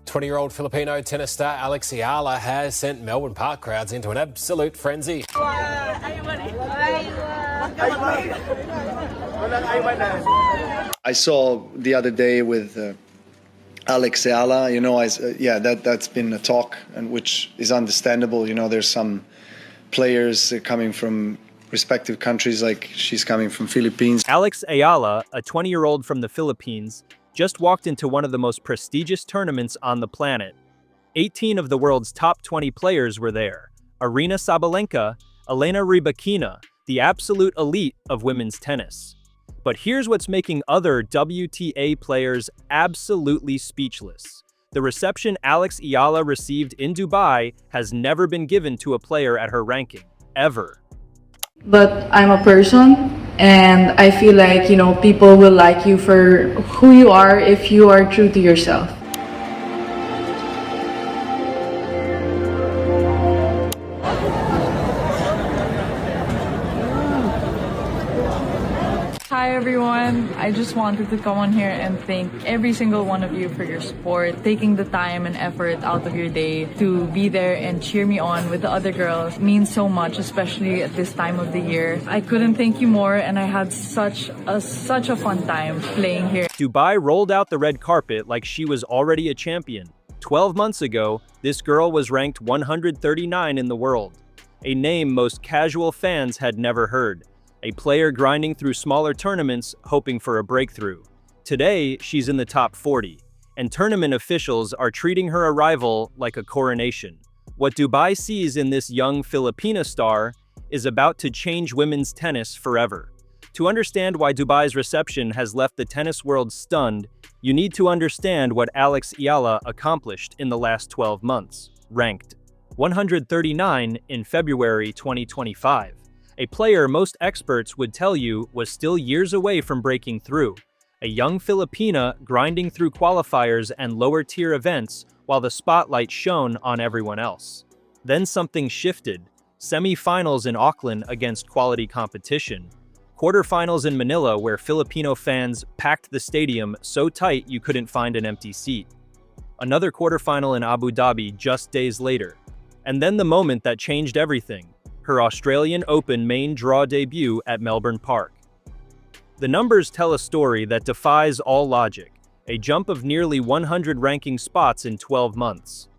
20-year-old Filipino tennis star Alex Eala has sent Melbourne Park crowds into an absolute frenzy. I saw the other day with Alex Eala, that's been a talk, and which is understandable. There's some players coming from respective countries, like she's coming from Philippines. Alex Eala, a 20-year-old from the Philippines, just walked into one of the most prestigious tournaments on the planet. 18 of the world's top 20 players were there. Arena Sabalenka, Elena Rybakina, the absolute elite of women's tennis. But here's what's making other WTA players absolutely speechless. The reception Alex Eala received in Dubai has never been given to a player at her ranking, ever. But I'm a person, and I feel like, people will like you for who you are if you are true to yourself. Hi everyone, I just wanted to come on here and thank every single one of you for your support, taking the time and effort out of your day to be there and cheer me on with the other girls. It means so much, especially at this time of the year. I couldn't thank you more, and I had such a fun time playing here. Dubai rolled out the red carpet like she was already a champion. 12 months ago, this girl was ranked 139 in the world, a name most casual fans had never heard. A player grinding through smaller tournaments, hoping for a breakthrough. Today, she's in the top 40, and tournament officials are treating her arrival like a coronation. What Dubai sees in this young Filipina star is about to change women's tennis forever. To understand why Dubai's reception has left the tennis world stunned, you need to understand what Alex Eala accomplished in the last 12 months. Ranked 139 in February 2025. A player most experts would tell you was still years away from breaking through. A young Filipina grinding through qualifiers and lower-tier events while the spotlight shone on everyone else. Then something shifted. Semi-finals in Auckland against quality competition. Quarterfinals in Manila where Filipino fans packed the stadium so tight you couldn't find an empty seat. Another quarterfinal in Abu Dhabi just days later. And then the moment that changed everything. Her Australian Open main draw debut at Melbourne Park. The numbers tell a story that defies all logic, a jump of nearly 100 ranking spots in 12 months.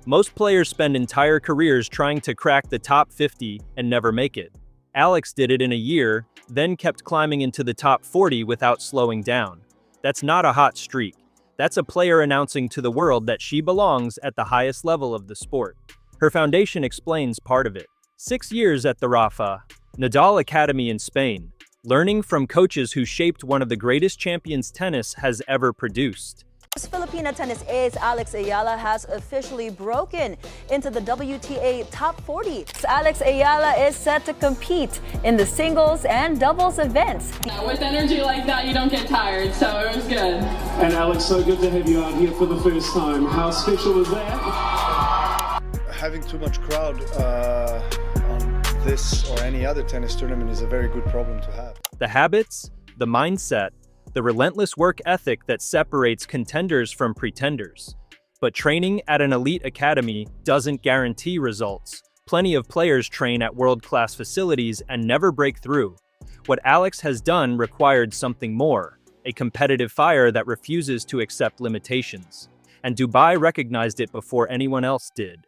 Most players spend entire careers trying to crack the top 50 and never make it. Alex did it in a year, then kept climbing into the top 40 without slowing down. That's not a hot streak. That's a player announcing to the world that she belongs at the highest level of the sport. Her foundation explains part of it. 6 years at the Rafa Nadal Academy in Spain, learning from coaches who shaped one of the greatest champions tennis has ever produced. Filipino tennis ace Alex Eala has officially broken into the WTA top 40. Alex Eala is set to compete in the singles and doubles events. With energy like that, you don't get tired, so it was good. And Alex, so good to have you out here for the first time. How special was that? Having too much crowd on this or any other tennis tournament is a very good problem to have. The habits, the mindset, the relentless work ethic that separates contenders from pretenders. But training at an elite academy doesn't guarantee results. Plenty of players train at world-class facilities and never break through. What Alex has done required something more, a competitive fire that refuses to accept limitations. And Dubai recognized it before anyone else did.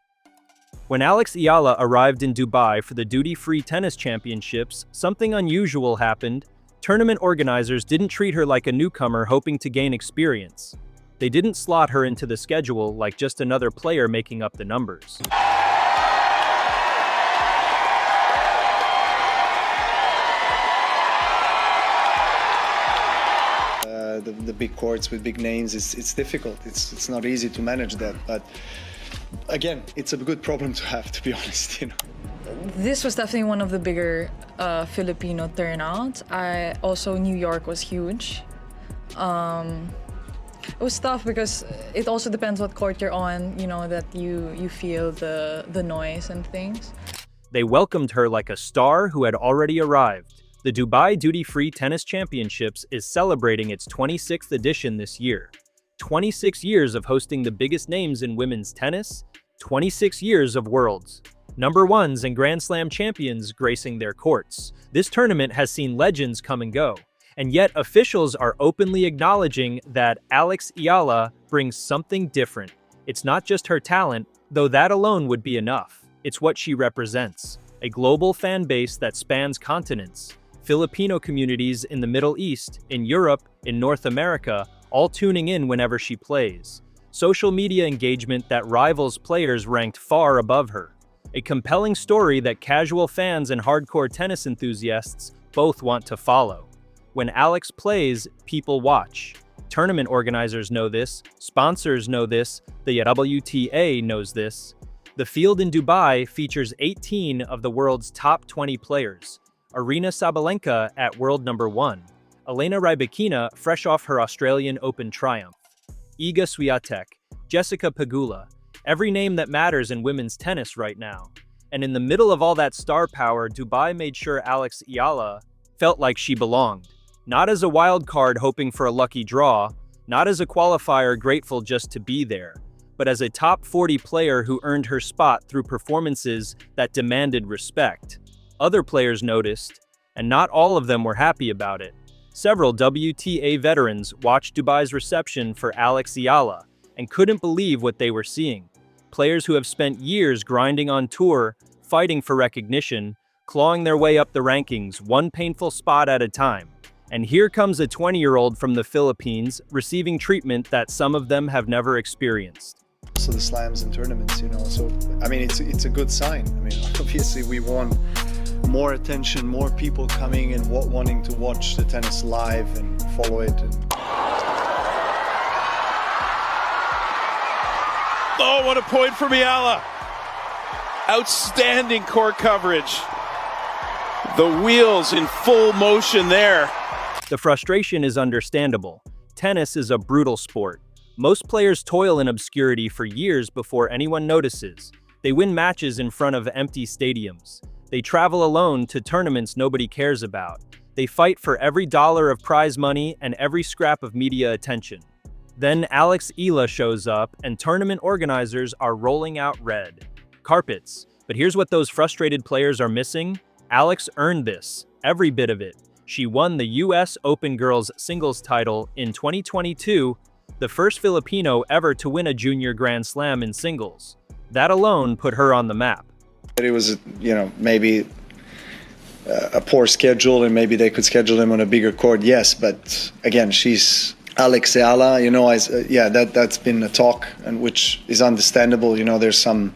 When Alex Eala arrived in Dubai for the duty-free tennis championships, something unusual happened. Tournament organizers didn't treat her like a newcomer hoping to gain experience. They didn't slot her into the schedule like just another player making up the numbers. The big courts with big names, it's difficult. It's not easy to manage that, but again, it's a good problem to have, to be honest. This was definitely one of the bigger Filipino turnouts. Also, New York was huge. It was tough because it also depends what court you're on, that you feel the noise and things. They welcomed her like a star who had already arrived. The Dubai Duty Free Tennis Championships is celebrating its 26th edition this year. 26 years of hosting the biggest names in women's tennis, 26 years of worlds. Number ones and Grand Slam champions gracing their courts. This tournament has seen legends come and go, and yet officials are openly acknowledging that Alex Eala brings something different. It's not just her talent, though that alone would be enough. It's what she represents. A global fan base that spans continents. Filipino communities in the Middle East, in Europe, in North America, all tuning in whenever she plays. Social media engagement that rivals players ranked far above her. A compelling story that casual fans and hardcore tennis enthusiasts both want to follow. When Alex plays, people watch. Tournament organizers know this, sponsors know this, the WTA knows this. The field in Dubai features 18 of the world's top 20 players. Aryna Sabalenka at world number 1. Elena Rybakina fresh off her Australian Open triumph. Iga Swiatek, Jessica Pegula, every name that matters in women's tennis right now. And in the middle of all that star power, Dubai made sure Alex Eala felt like she belonged. Not as a wild card hoping for a lucky draw, not as a qualifier grateful just to be there, but as a top 40 player who earned her spot through performances that demanded respect. Other players noticed, and not all of them were happy about it. Several WTA veterans watched Dubai's reception for Alex Eala and couldn't believe what they were seeing. Players who have spent years grinding on tour, fighting for recognition, clawing their way up the rankings, one painful spot at a time. And here comes a 20-year-old from the Philippines receiving treatment that some of them have never experienced. So the slams and tournaments, so I mean, it's a good sign. I mean, obviously we want more attention, more people coming and wanting to watch the tennis live and follow it. Oh, what a point from Eala. Outstanding court coverage. The wheels in full motion there. The frustration is understandable. Tennis is a brutal sport. Most players toil in obscurity for years before anyone notices. They win matches in front of empty stadiums. They travel alone to tournaments nobody cares about. They fight for every dollar of prize money and every scrap of media attention. Then Alex Eala shows up and tournament organizers are rolling out red carpets. But here's what those frustrated players are missing. Alex earned this, every bit of it. She won the US Open Girls Singles title in 2022, the first Filipino ever to win a junior Grand Slam in singles. That alone put her on the map. It was, maybe a poor schedule and maybe they could schedule him on a bigger court, yes, but again, she's Alex Eala, that's been a talk, and which is understandable. There's some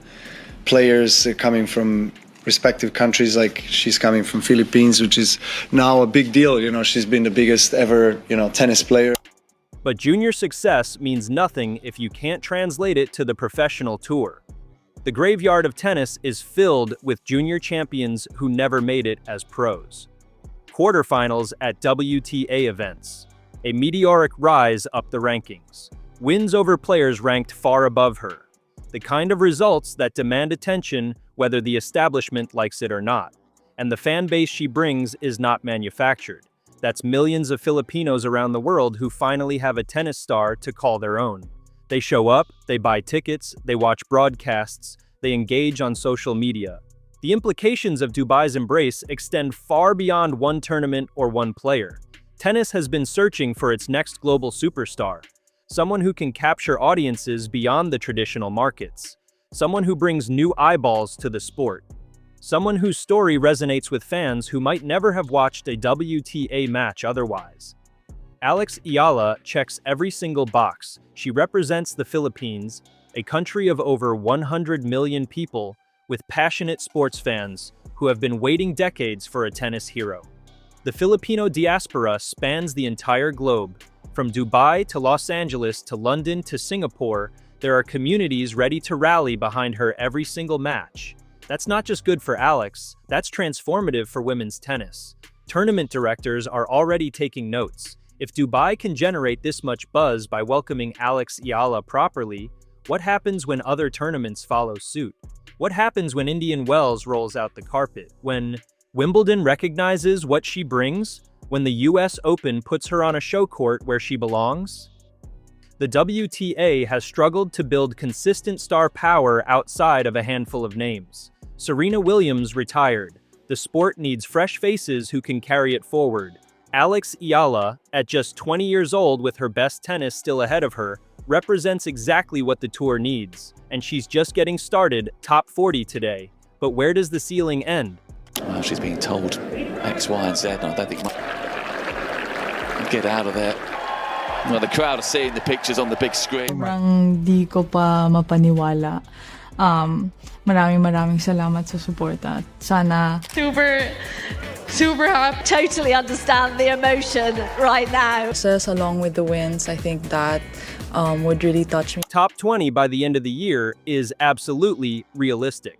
players coming from respective countries, like she's coming from Philippines, which is now a big deal. She's been the biggest ever, tennis player. But junior success means nothing if you can't translate it to the professional tour. The graveyard of tennis is filled with junior champions who never made it as pros. Quarterfinals at WTA events. A meteoric rise up the rankings. Wins over players ranked far above her. The kind of results that demand attention whether the establishment likes it or not. And the fan base she brings is not manufactured. That's millions of Filipinos around the world who finally have a tennis star to call their own. They show up, they buy tickets, they watch broadcasts, they engage on social media. The implications of Dubai's embrace extend far beyond one tournament or one player. Tennis has been searching for its next global superstar, someone who can capture audiences beyond the traditional markets, someone who brings new eyeballs to the sport, someone whose story resonates with fans who might never have watched a WTA match otherwise. Alex Eala checks every single box. She represents the Philippines, a country of over 100 million people with passionate sports fans who have been waiting decades for a tennis hero. The Filipino diaspora spans the entire globe. From Dubai to Los Angeles to London to Singapore, there are communities ready to rally behind her every single match. That's not just good for Alex, that's transformative for women's tennis. Tournament directors are already taking notes. If Dubai can generate this much buzz by welcoming Alex Eala properly, what happens when other tournaments follow suit? What happens when Indian Wells rolls out the carpet? When Wimbledon recognizes what she brings? When the US Open puts her on a show court where she belongs? The WTA has struggled to build consistent star power outside of a handful of names. Serena Williams retired. The sport needs fresh faces who can carry it forward. Alex Eala, at just 20 years old with her best tennis still ahead of her, represents exactly what the tour needs. And she's just getting started, top 40 today. But where does the ceiling end? Well, she's being told X, Y, and Z, and I don't think get out of there. Well, the crowd are seeing the pictures on the big screen. Sobrang di ko pa mapaniwala. Maraming salamat sa suporta. Sana super happy. Totally understand the emotion right now. Success along with the wins, I think that would really touch me. Top 20 by the end of the year is absolutely realistic.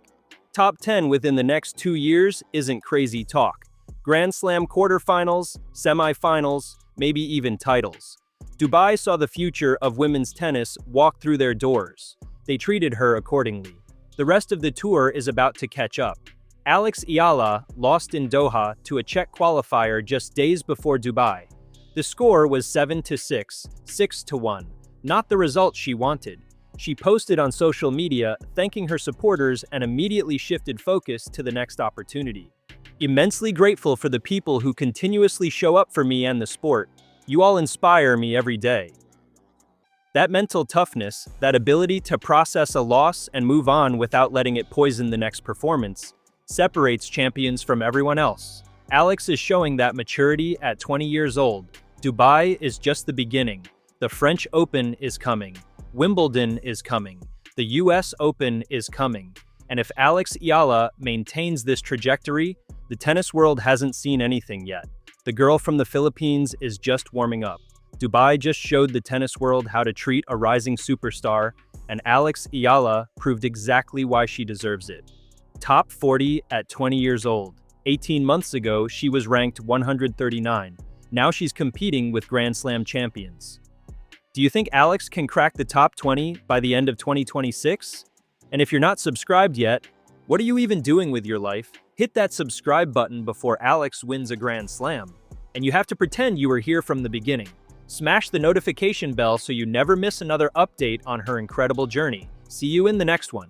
Top 10 within the next 2 years isn't crazy talk. Grand Slam quarterfinals, semifinals, maybe even titles. Dubai saw the future of women's tennis walk through their doors. They treated her accordingly. The rest of the tour is about to catch up. Alex Eala lost in Doha to a Czech qualifier just days before Dubai. The score was 7-6, 6-1, not the result she wanted. She posted on social media thanking her supporters and immediately shifted focus to the next opportunity. Immensely grateful for the people who continuously show up for me and the sport. You all inspire me every day. That mental toughness, that ability to process a loss and move on without letting it poison the next performance, separates champions from everyone else. Alex is showing that maturity at 20 years old. Dubai is just the beginning. The French Open is coming. Wimbledon is coming. The US Open is coming. And if Alex Eala maintains this trajectory, the tennis world hasn't seen anything yet. The girl from the Philippines is just warming up. Dubai just showed the tennis world how to treat a rising superstar, and Alex Eala proved exactly why she deserves it. Top 40 at 20 years old. 18 months ago, she was ranked 139. Now she's competing with Grand Slam champions. Do you think Alex can crack the top 20 by the end of 2026? And if you're not subscribed yet, what are you even doing with your life? Hit that subscribe button before Alex wins a Grand Slam. And you have to pretend you were here from the beginning. Smash the notification bell so you never miss another update on her incredible journey. See you in the next one.